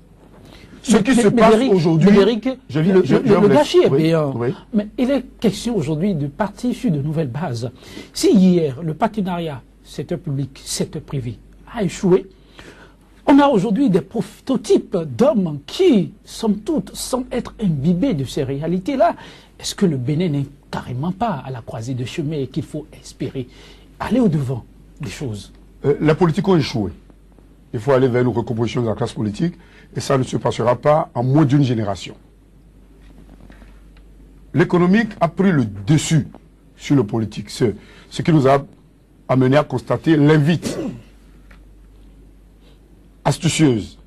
Ce qui se passe aujourd'hui... Le gâchis est béant. Oui. Mais il est question aujourd'hui de partir sur de nouvelles bases. Si hier, le partenariat secteur public, secteur privé a échoué, on a aujourd'hui des prototypes d'hommes qui, somme toute, semblent être imbibés de ces réalités-là. Est-ce que le Bénin n'est carrément pas à la croisée de chemin et qu'il faut espérer aller au-devant des choses? La politique a échoué. Il faut aller vers une recomposition de la classe politique et ça ne se passera pas en moins d'une génération. L'économique a pris le dessus sur le politique, ce qui nous a amené à constater l'invite astucieuse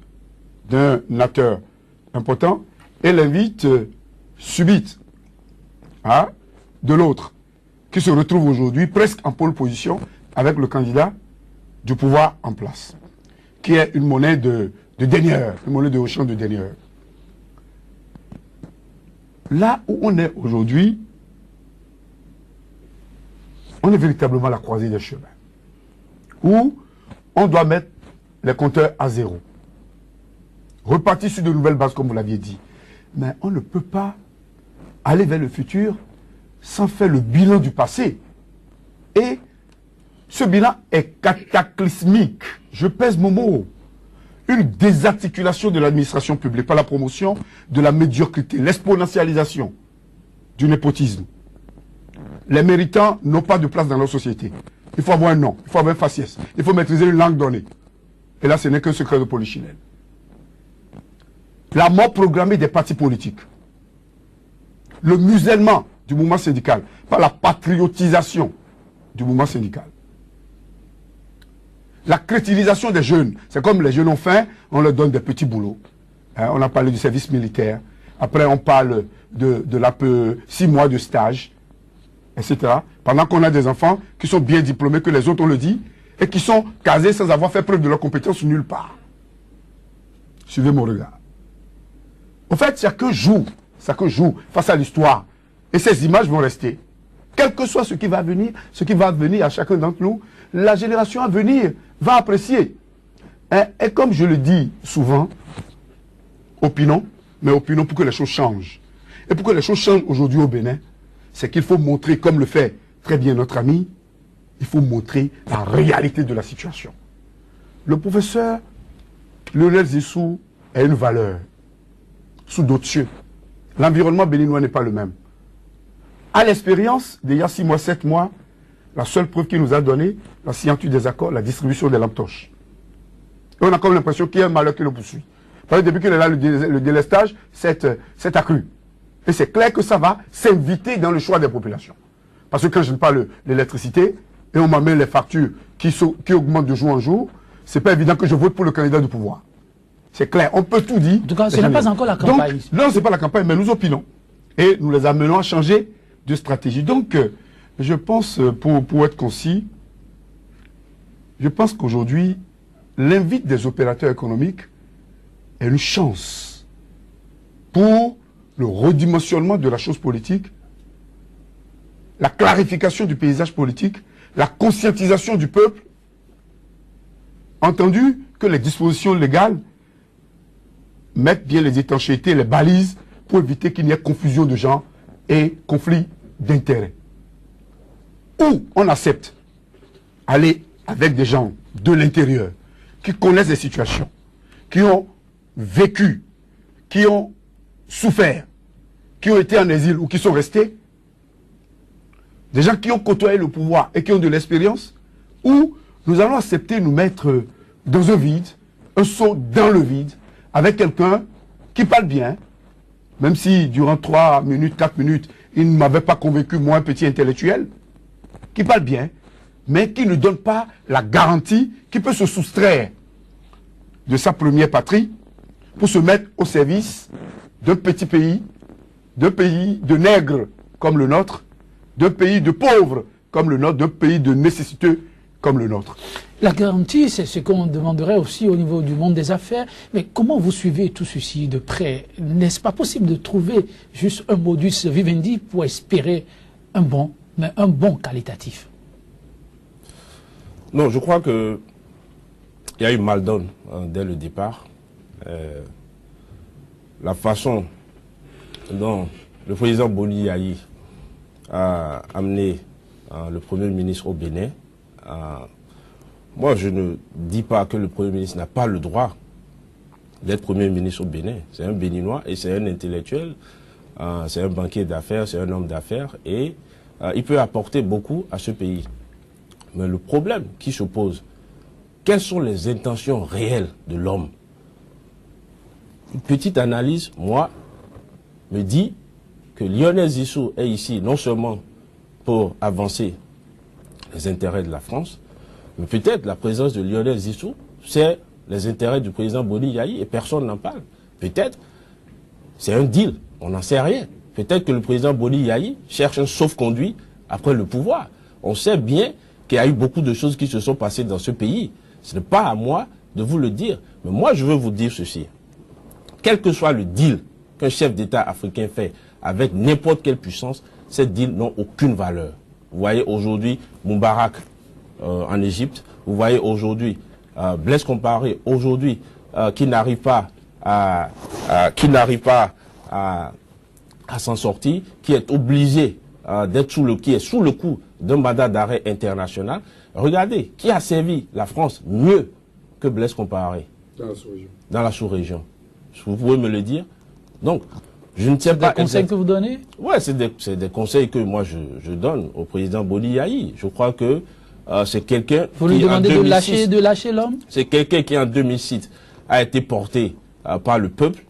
d'un acteur important et l'invite subite de l'autre, qui se retrouve aujourd'hui presque en pole position avec le candidat du pouvoir en place, qui est une monnaie de denieur, une monnaie de Auchan de denieur. Là où on est aujourd'hui, on est véritablement à la croisée des chemins, où on doit mettre les compteurs à zéro. Repartir sur de nouvelles bases, comme vous l'aviez dit. Mais on ne peut pas aller vers le futur sans faire le bilan du passé. Et ce bilan est cataclysmique. Je pèse mon mot. Une désarticulation de l'administration publique par la promotion de la médiocrité, l'exponentialisation du népotisme. Les méritants n'ont pas de place dans leur société. Il faut avoir un nom, il faut avoir un faciès, il faut maîtriser une langue donnée. Et là, ce n'est qu'un secret de polichinelle. La mort programmée des partis politiques. Le musellement du mouvement syndical par la patriotisation du mouvement syndical. La crétinisation des jeunes. C'est comme les jeunes ont faim, on leur donne des petits boulots. On a parlé du service militaire. Après, on parle de l'APE, 6 mois de stage, etc. Pendant qu'on a des enfants qui sont bien diplômés, que les autres, on le dit, et qui sont casés sans avoir fait preuve de leur compétence nulle part. Suivez mon regard. En fait, c'est que joue face à l'histoire. Et ces images vont rester. Quel que soit ce qui va venir à chacun d'entre nous, la génération à venir va apprécier. Et comme je le dis souvent, opinons, mais opinons pour que les choses changent. Et pour que les choses changent aujourd'hui au Bénin, c'est qu'il faut montrer, comme le fait très bien notre ami, il faut montrer la réalité de la situation. Le professeur Lionel Zissou a une valeur sous d'autres cieux. L'environnement béninois n'est pas le même. À l'expérience, d'il y a 6 mois, 7 mois, la seule preuve qu'il nous a donné, la signature des accords, la distribution des lampes torches. Et on a comme l'impression qu'il y a un malheur qui le poursuit. Parce que depuis qu'il est là, le délestage s'est accru. Et c'est clair que ça va s'inviter dans le choix des populations. Parce que quand je parle de l'électricité, et on m'amène les factures qui augmentent de jour en jour, c'est pas évident que je vote pour le candidat du pouvoir. C'est clair, on peut tout dire. En tout cas, ce n'est pas encore la campagne. Donc, non, ce n'est pas la campagne, mais nous opinons. Et nous les amenons à changer de stratégie. Donc, je pense, pour être concis, je pense qu'aujourd'hui, l'invite des opérateurs économiques est une chance pour le redimensionnement de la chose politique, la clarification du paysage politique, la conscientisation du peuple, entendu que les dispositions légales mettent bien les étanchéités, les balises, pour éviter qu'il n'y ait confusion de gens et conflit d'intérêts. Ou on accepte aller avec des gens de l'intérieur, qui connaissent les situations, qui ont vécu, qui ont souffert, qui ont été en exil ou qui sont restés, des gens qui ont côtoyé le pouvoir et qui ont de l'expérience, ou nous allons accepter nous mettre dans un vide, un saut dans le vide, avec quelqu'un qui parle bien, même si durant 3 minutes, 4 minutes, il ne m'avait pas convaincu, moi, un petit intellectuel, qui parle bien, mais qui ne donne pas la garantie qui peut se soustraire de sa première patrie pour se mettre au service d'un petit pays, d'un pays de nègres comme le nôtre, d'un pays de pauvres comme le nôtre, d'un pays de nécessiteux comme le nôtre. La garantie, c'est ce qu'on demanderait aussi au niveau du monde des affaires. Mais comment vous suivez tout ceci de près? N'est-ce pas possible de trouver juste un modus vivendi pour espérer un bon, mais un bon qualitatif? Non, je crois qu'il y a eu mal donne dès le départ. La façon dont le président Boni Yayi a amené le Premier ministre au Bénin. Moi, je ne dis pas que le Premier ministre n'a pas le droit d'être Premier ministre au Bénin. C'est un Béninois et c'est un intellectuel, c'est un banquier d'affaires, c'est un homme d'affaires et il peut apporter beaucoup à ce pays. Mais le problème qui se pose, quelles sont les intentions réelles de l'homme? Une petite analyse, moi, me dit que Lionel Zissou est ici non seulement pour avancer les intérêts de la France, mais peut-être la présence de Lionel Zissou, c'est les intérêts du président Boni Yayi et personne n'en parle. Peut-être c'est un deal, on n'en sait rien. Peut-être que le président Boni Yayi cherche un sauf-conduit après le pouvoir. On sait bien qu'il y a eu beaucoup de choses qui se sont passées dans ce pays. Ce n'est pas à moi de vous le dire, mais moi je veux vous dire ceci. Quel que soit le deal qu'un chef d'État africain fait avec n'importe quelle puissance, ces deals n'ont aucune valeur. Vous voyez aujourd'hui Moubarak en Égypte, vous voyez aujourd'hui Blaise Compaoré aujourd'hui qui n'arrive pas à s'en sortir, qui est obligé d'être sous le coup d'un mandat d'arrêt international. Regardez, qui a servi la France mieux que Blaise Compaoré dans la sous-région. Vous pouvez me le dire? Donc, je ne sais pas. Des conseils que vous donnez? Oui, c'est des conseils que moi je donne au président Boni Yayi. Je crois que c'est quelqu'un qui... Vous lui demandez de lâcher l'homme? C'est quelqu'un qui en 2006 a été porté par le peuple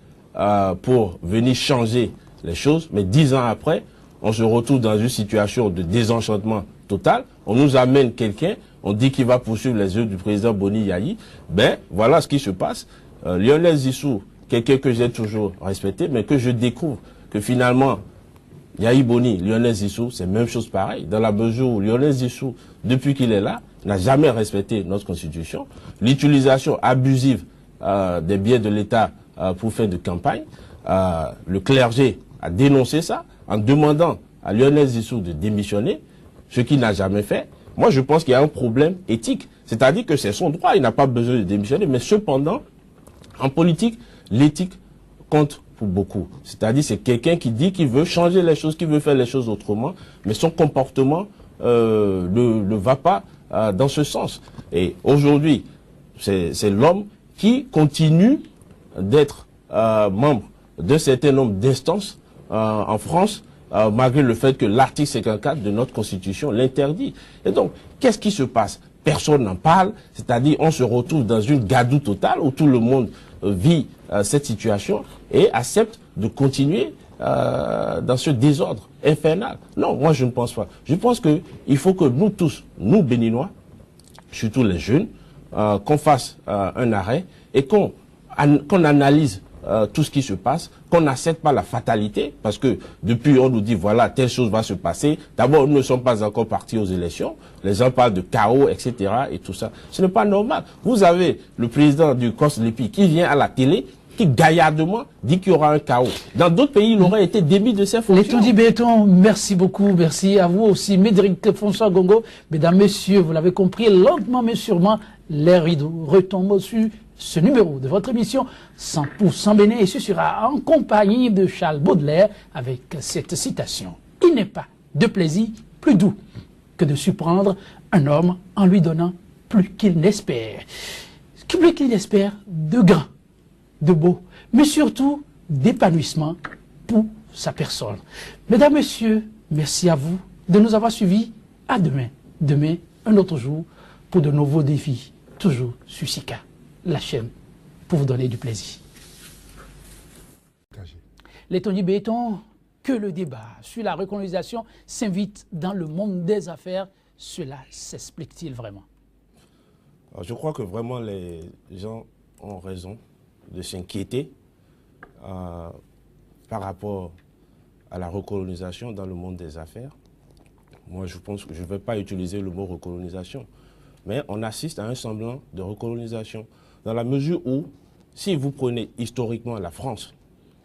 pour venir changer les choses. Mais 10 ans après, on se retrouve dans une situation de désenchantement total. On nous amène quelqu'un, on dit qu'il va poursuivre les œuvres du président Boni Yayi. Ben, voilà ce qui se passe. Lionel Zissou, quelqu'un que j'ai toujours respecté, mais que je découvre que finalement, Yayi Boni, Lionel Zissou, c'est même chose pareille. Dans la mesure où Lionel Zissou, depuis qu'il est là, n'a jamais respecté notre constitution. L'utilisation abusive des biens de l'État pour faire de campagne. Le clergé a dénoncé ça en demandant à Lionel Zissou de démissionner, ce qu'il n'a jamais fait. Moi, je pense qu'il y a un problème éthique. C'est-à-dire que c'est son droit, il n'a pas besoin de démissionner. Mais cependant, en politique, l'éthique compte pour beaucoup. C'est-à-dire c'est quelqu'un qui dit qu'il veut changer les choses, qu'il veut faire les choses autrement, mais son comportement ne va pas dans ce sens. Et aujourd'hui, c'est l'homme qui continue d'être membre d'un certain nombre d'instances en France, malgré le fait que l'article 54 de notre Constitution l'interdit. Et donc, qu'est-ce qui se passe? Personne n'en parle, c'est-à-dire on se retrouve dans une gadoue totale où tout le monde vit cette situation et accepte de continuer dans ce désordre infernal. Non, moi je ne pense pas. Je pense qu'il faut que nous tous, nous Béninois, surtout les jeunes, qu'on fasse un arrêt et qu'on analyse tout ce qui se passe, qu'on n'accepte pas la fatalité, parce que depuis on nous dit voilà, telle chose va se passer. D'abord, nous ne sommes pas encore partis aux élections. Les gens parlent de chaos, etc. et tout ça. Ce n'est pas normal. Vous avez le président du COSLEPI qui vient à la télé, qui gaillardement dit qu'il y aura un chaos. Dans d'autres pays, il aurait été démis de ses fonctions. Lettondi Béton, merci beaucoup. Merci à vous aussi. Médéric François Gongo, mesdames, messieurs, vous l'avez compris, lentement mais sûrement, les rideaux retombent sur ce numéro de votre émission 100% Bénin, et ce sera en compagnie de Charles Baudelaire avec cette citation. Il n'est pas de plaisir plus doux que de surprendre un homme en lui donnant plus qu'il n'espère. Plus qu'il n'espère de grand, de beau, mais surtout d'épanouissement pour sa personne. Mesdames, messieurs, merci à vous de nous avoir suivis. À demain. Demain, un autre jour pour de nouveaux défis. Toujours sur Sika, la chaîne pour vous donner du plaisir. Lettondi Béton, que le débat sur la recolonisation s'invite dans le monde des affaires, cela s'explique-t-il vraiment? Alors, je crois que vraiment les gens ont raison de s'inquiéter par rapport à la recolonisation dans le monde des affaires. Moi, je pense que je ne vais pas utiliser le mot recolonisation, mais on assiste à un semblant de recolonisation, dans la mesure où, si vous prenez historiquement la France,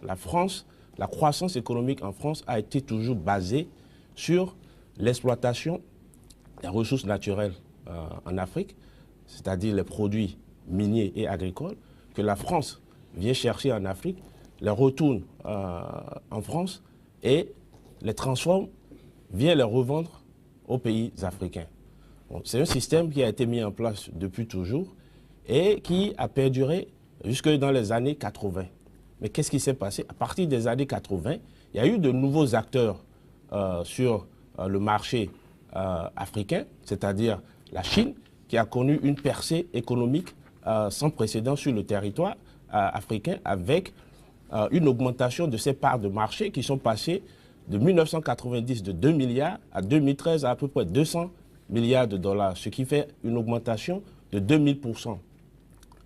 la croissance économique en France a été toujours basée sur l'exploitation des ressources naturelles en Afrique, c'est-à-dire les produits miniers et agricoles, que la France vient chercher en Afrique, les retourne en France et les transforme, vient les revendre aux pays africains. Bon, c'est un système qui a été mis en place depuis toujours et qui a perduré jusque dans les années 80. Mais qu'est-ce qui s'est passé? À partir des années 80, il y a eu de nouveaux acteurs sur le marché africain, c'est-à-dire la Chine, qui a connu une percée économique sans précédent sur le territoire africain, avec une augmentation de ses parts de marché qui sont passées de 1990 de 2 milliards à 2013 à peu près 200 milliards de dollars, ce qui fait une augmentation de 2000%.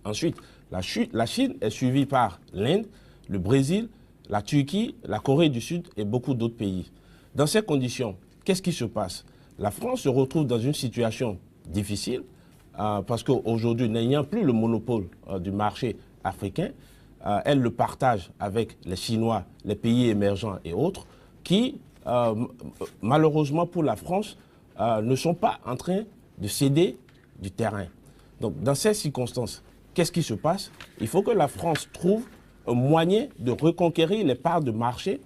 Ensuite, la Chine est suivie par l'Inde, le Brésil, la Turquie, la Corée du Sud et beaucoup d'autres pays. Dans ces conditions, qu'est-ce qui se passe? La France se retrouve dans une situation difficile parce qu'aujourd'hui, n'ayant plus le monopole du marché africain, elle le partage avec les Chinois, les pays émergents et autres qui, malheureusement pour la France, ne sont pas en train de céder du terrain. Donc, dans ces circonstances, qu'est-ce qui se passe? Il faut que la France trouve un moyen de reconquérir les parts de marché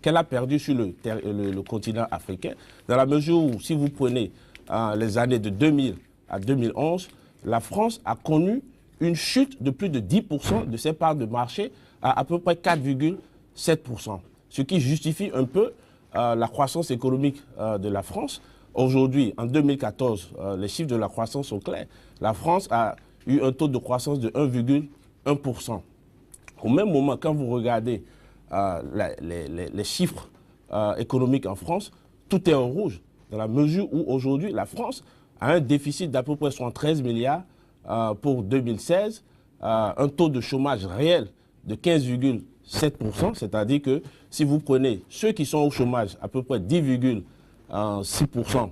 qu'elle a perdues sur le continent africain, dans la mesure où, si vous prenez les années de 2000 à 2011, la France a connu une chute de plus de 10% de ses parts de marché à peu près 4,7%, ce qui justifie un peu la croissance économique de la France. Aujourd'hui, en 2014, les chiffres de la croissance sont clairs. La France a eu un taux de croissance de 1,1%. Au même moment, quand vous regardez les chiffres économiques en France, tout est en rouge, dans la mesure où aujourd'hui, la France a un déficit d'à peu près 73 milliards pour 2016, un taux de chômage réel de 15,7%, c'est-à-dire que si vous prenez ceux qui sont au chômage, à peu près 10,6%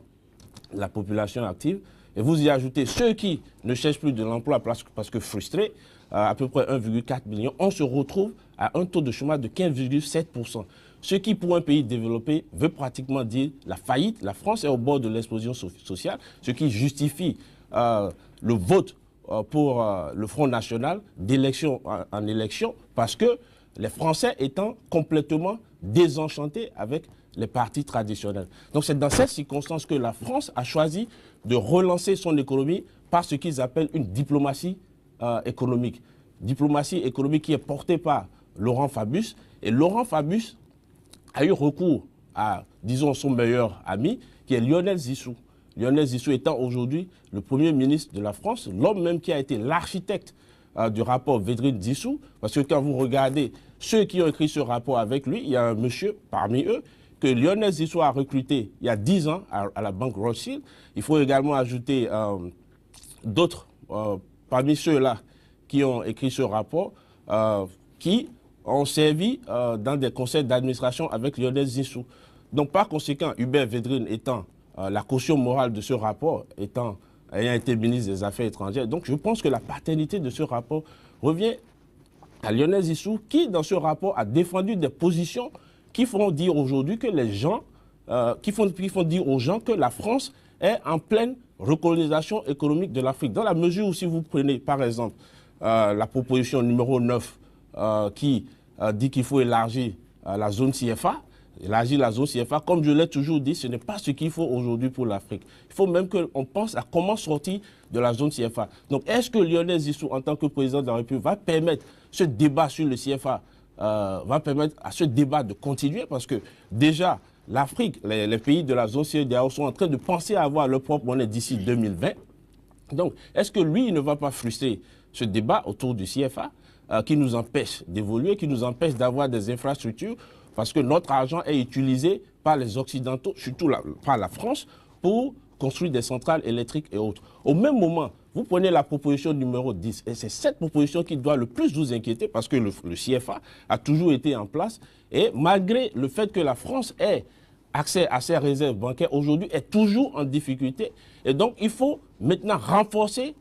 de la population active, et vous y ajoutez ceux qui ne cherchent plus de l'emploi parce que frustrés, à peu près 1,4 million, on se retrouve à un taux de chômage de 15,7%. Ce qui, pour un pays développé, veut pratiquement dire la faillite. La France est au bord de l'explosion sociale, ce qui justifie le vote pour le Front National d'élection en élection, parce que les Français étant complètement désenchantés avec les partis traditionnels. Donc c'est dans cette circonstance que la France a choisi de relancer son économie par ce qu'ils appellent une diplomatie économique. Diplomatie économique qui est portée par Laurent Fabius. Et Laurent Fabius a eu recours à, disons, son meilleur ami, qui est Lionel Zinsou. Lionel Zinsou étant aujourd'hui le Premier ministre de la France, l'homme même qui a été l'architecte du rapport Védrine-Zinsou, parce que quand vous regardez ceux qui ont écrit ce rapport avec lui, il y a un monsieur parmi eux que Lionel Zinsou a recruté il y a 10 ans à la banque Rothschild. Il faut également ajouter d'autres parmi ceux-là qui ont écrit ce rapport, qui ont servi dans des conseils d'administration avec Lionel Zinsou. Donc par conséquent, Hubert Védrine étant la caution morale de ce rapport, ayant été ministre des Affaires étrangères, donc je pense que la paternité de ce rapport revient à Lionel Zinsou, qui dans ce rapport a défendu des positions qui font dire aujourd'hui que les gens, qui font dire aux gens que la France est en pleine recolonisation économique de l'Afrique. Dans la mesure où si vous prenez par exemple la proposition numéro 9 qui dit qu'il faut élargir la zone CFA, élargir la zone CFA, comme je l'ai toujours dit, ce n'est pas ce qu'il faut aujourd'hui pour l'Afrique. Il faut même qu'on pense à comment sortir de la zone CFA. Donc, est-ce que Lionel Zinsou, en tant que président de la République, va permettre ce débat sur le CFA, va permettre à ce débat de continuer? Parce que déjà, l'Afrique, les pays de la zone CEDEAO sont en train de penser à avoir leur propre monnaie d'ici 2020. Donc, est-ce que lui, il ne va pas frustrer ce débat autour du CFA qui nous empêche d'évoluer, qui nous empêche d'avoir des infrastructures, parce que notre argent est utilisé par les Occidentaux, surtout par la France, pour construire des centrales électriques et autres. Au même moment, vous prenez la proposition numéro 10, et c'est cette proposition qui doit le plus nous inquiéter, parce que le CFA a toujours été en place, et malgré le fait que la France ait accès à ses réserves bancaires, aujourd'hui est toujours en difficulté. Et donc, il faut maintenant renforcer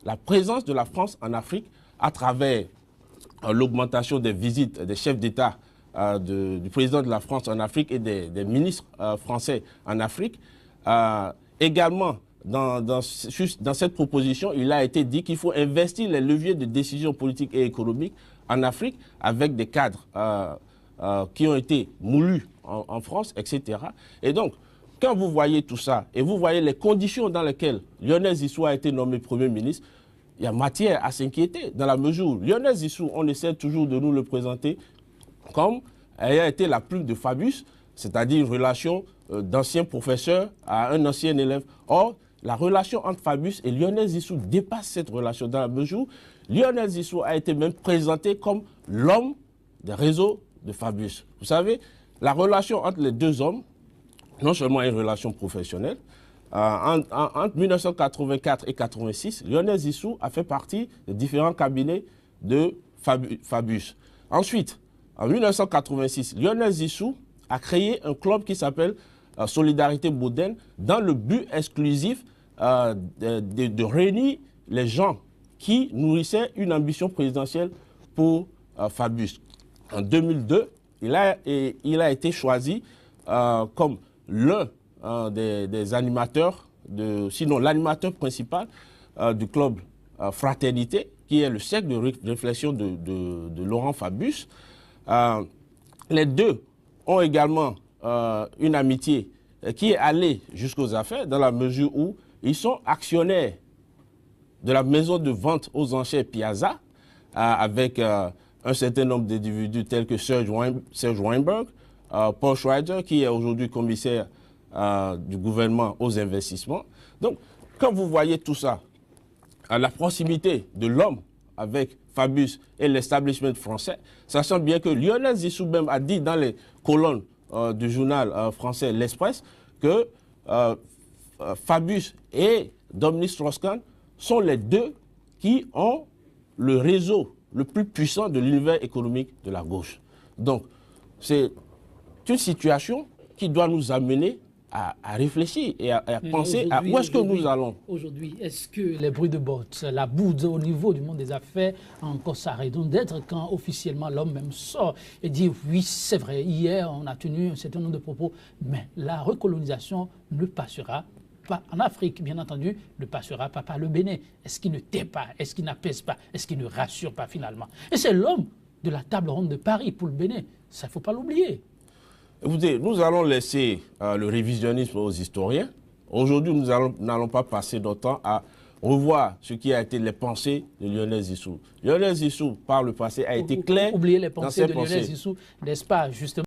la présence de la France en Afrique à travers l'augmentation des visites des chefs d'État du président de la France en Afrique et des ministres français en Afrique. Également, dans cette proposition, il a été dit qu'il faut investir les leviers de décision politique et économique en Afrique avec des cadres qui ont été moulus en France, etc. Et donc, quand vous voyez tout ça, et vous voyez les conditions dans lesquelles Lionel Zinsou a été nommé Premier ministre, il y a matière à s'inquiéter, dans la mesure où Lionel Zinsou, on essaie toujours de nous le présenter comme ayant été la plume de Fabius, c'est-à-dire une relation d'ancien professeur à un ancien élève. Or, la relation entre Fabius et Lionel Zinsou dépasse cette relation, dans la mesure où Lionel Zinsou a été même présenté comme l'homme des réseaux de Fabius. Vous savez, la relation entre les deux hommes, non seulement une relation professionnelle, entre 1984 et 1986, Lionel Zinsou a fait partie des différents cabinets de Fabius. Ensuite, en 1986, Lionel Zinsou a créé un club qui s'appelle Solidarité Moderne dans le but exclusif de réunir les gens qui nourrissaient une ambition présidentielle pour Fabius. En 2002, il a été choisi comme l'un des animateurs, sinon l'animateur principal du club Fraternité, qui est le cercle de réflexion de Laurent Fabius. Les deux ont également une amitié qui est allée jusqu'aux affaires, dans la mesure où ils sont actionnaires de la maison de vente aux enchères Piazza, avec un certain nombre d'individus tels que Serge Weinberg, Paul Schweizer, qui est aujourd'hui commissaire du gouvernement aux investissements. Donc, quand vous voyez tout ça, à la proximité de l'homme avec Fabius et l'establishment français, sachant bien que Lionel Zinsou même a dit dans les colonnes du journal français L'Express que Fabius et Dominique Strauss-Kahn sont les deux qui ont le réseau le plus puissant de l'univers économique de la gauche. Donc, c'est une situation qui doit nous amener à réfléchir et à penser à où est-ce que nous allons. Aujourd'hui, est-ce que les bruits de bottes, la boue au niveau du monde des affaires a encore sa raison d'être quand officiellement l'homme même sort et dit oui, c'est vrai, hier on a tenu un certain nombre de propos, mais la recolonisation ne passera pas en Afrique, bien entendu, ne passera pas par le Bénin. Est-ce qu'il ne tait pas? Est-ce qu'il n'apaise pas? Est-ce qu'il ne rassure pas finalement? Et c'est l'homme de la table ronde de Paris pour le Bénin. Ça, il ne faut pas l'oublier. Écoutez, nous allons laisser le révisionnisme aux historiens. Aujourd'hui, nous n'allons pas passer notre temps à revoir ce qui a été les pensées de Lionel Zissou. Lionel Zissou, par le passé, a été clair Oubliez les dans pensées ses de Lionel Zissou, n'est-ce pas, justement.